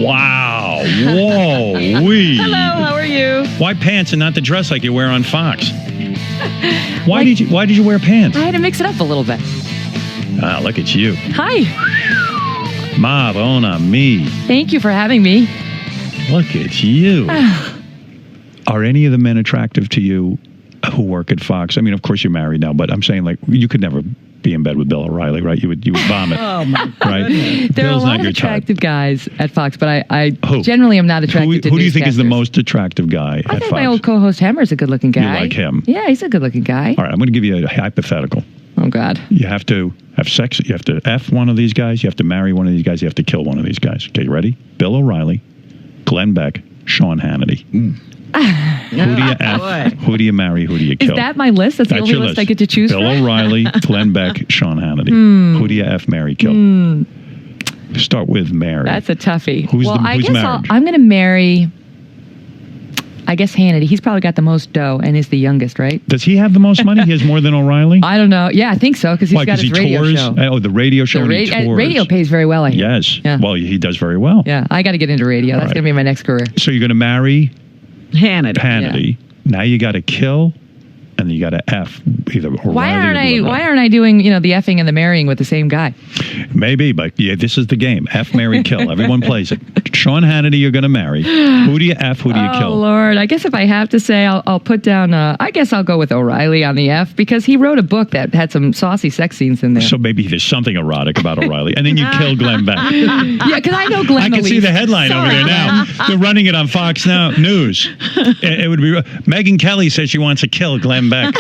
Wow. Whoa. Wee. Hello, how are you? Why pants and not the dress like you wear on Fox? Why did you wear pants? I had to mix it up a little bit. Ah, look at you. Hi. Madonna me. Thank you for having me. Look at you. Are any of the men attractive to you who work at Fox? I mean, of course you're married now, but I'm saying like you could never be in bed with Bill O'Reilly, right? You would vomit. Oh my God. Right? There Bill's are a lot not of your attractive type. guys at Fox, but I Who? generally am not attracted to Who do you think is the newscasters. most attractive guy I at think Fox? my old co-host Hemmer's a good-looking guy. You like him? Yeah, he's a good-looking guy. All right, I'm going to give you a hypothetical. Oh, God. You have to have sex. You have to F one of these guys. You have to marry one of these guys. You have to kill one of these guys. Okay, you ready? Bill O'Reilly, Glenn Beck, Sean Hannity. Who do you F? Who do you marry? Who do you kill? Is that my list? That's the only your list I get to choose Bill from? O'Reilly, Glenn Beck, Sean Hannity. Who do you F, marry, kill? Start with Mary. That's a toughie. Who's I guess married? I'm going to marry, I guess, Hannity. He's probably got the most dough and is the youngest, right? Does he have the most money? He has more than O'Reilly? I don't know. Yeah, I think so, because he's Why, got his radio tours? show. Oh, the radio show. The and he tours. radio pays very well, I hear. Yes. Yeah. Well, he does very well. Yeah, I got to get into radio. That's right. going to be my next career. So you're going to marry Hannity. Yeah. Now you got to kill, and then you got to F either O'Reilly Why or Glenn aren't Beck. I doing, the effing and the marrying with the same guy? Maybe, but yeah, this is the game. F, marry, kill. Everyone plays it. Sean Hannity, you're going to marry. Who do you F? Who do you Oh, kill? Lord. I guess if I have to say, I'll put down, I guess I'll go with O'Reilly on the F, because he wrote a book that had some saucy sex scenes in there. So maybe there's something erotic about O'Reilly, and then you kill Glenn Beck. Yeah, because I know Glenn I can see the headline over there now. They're running it on Fox Now News. It would be Megyn Kelly says she wants to kill Glenn Beck.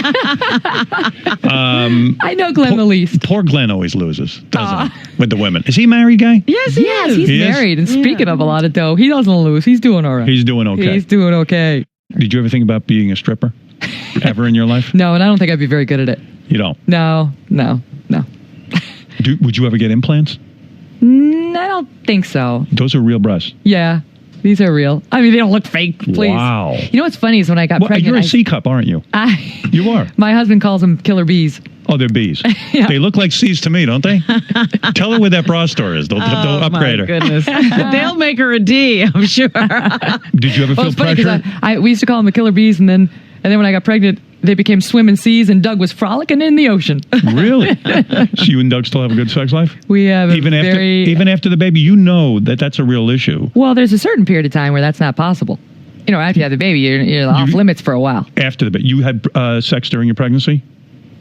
I know Glenn the least. Poor Glenn always loses, doesn't he? With the women. Is he a married guy? Yes, he's He is? married. And speaking of a lot of dough, he doesn't lose. He's doing all right. He's doing okay. He's doing okay. Did you ever think about being a stripper? Ever in your life? No, and I don't think I'd be very good at it. You don't? No. Would you ever get implants? I don't think so. Those are real breasts. Yeah, these are real. I mean, they don't look fake, please. Wow. You know what's funny is when I got pregnant. You're a C cup, aren't you? You are. My husband calls them killer bees. Oh, they're bees. Yeah. They look like C's to me, don't they? Tell her where that bra store is. They'll upgrade her. Goodness. They'll make her a D, I'm sure. Did you ever Well, feel it's funny pressure? because we used to call them the killer bees, and then when I got pregnant, they became swimming seas, and Doug was frolicking in the ocean. Really? So you and Doug still have a good sex life? We have Even after the baby, you know that's a real issue. Well, there's a certain period of time where that's not possible. After you have the baby, you're off limits for a while. After the baby, you had sex during your pregnency?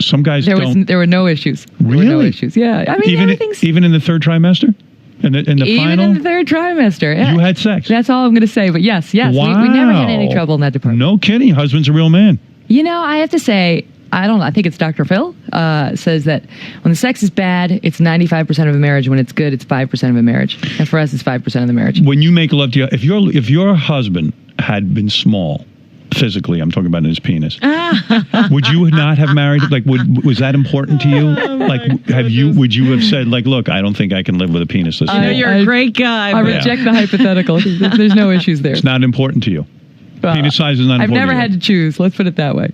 Some guys don't. There were no issues. Really? There were no issues. Yeah. I mean, everything's... Even in the third trimester? In the Even final? in the third trimester. Yeah. You had sex? That's all I'm going to say. But yes. Wow. We never had any trouble in that department. No kidding. Husband's a real man. I have to say, I think it's Dr. Phil, says that when the sex is bad, it's 95% of a marriage. When it's good, it's 5% of a marriage. And for us, it's 5% of the marriage. When you make love to if your husband had been small, physically, I'm talking about his penis, would you not have married? Like, was that important to you? Would you have said, like, look, I don't think I can live with a penis this small? You're a great guy. I reject the hypothetical. There's no issues there. It's not important to you. Penis size is not important. I've never to you. had to choose. Let's put it that way.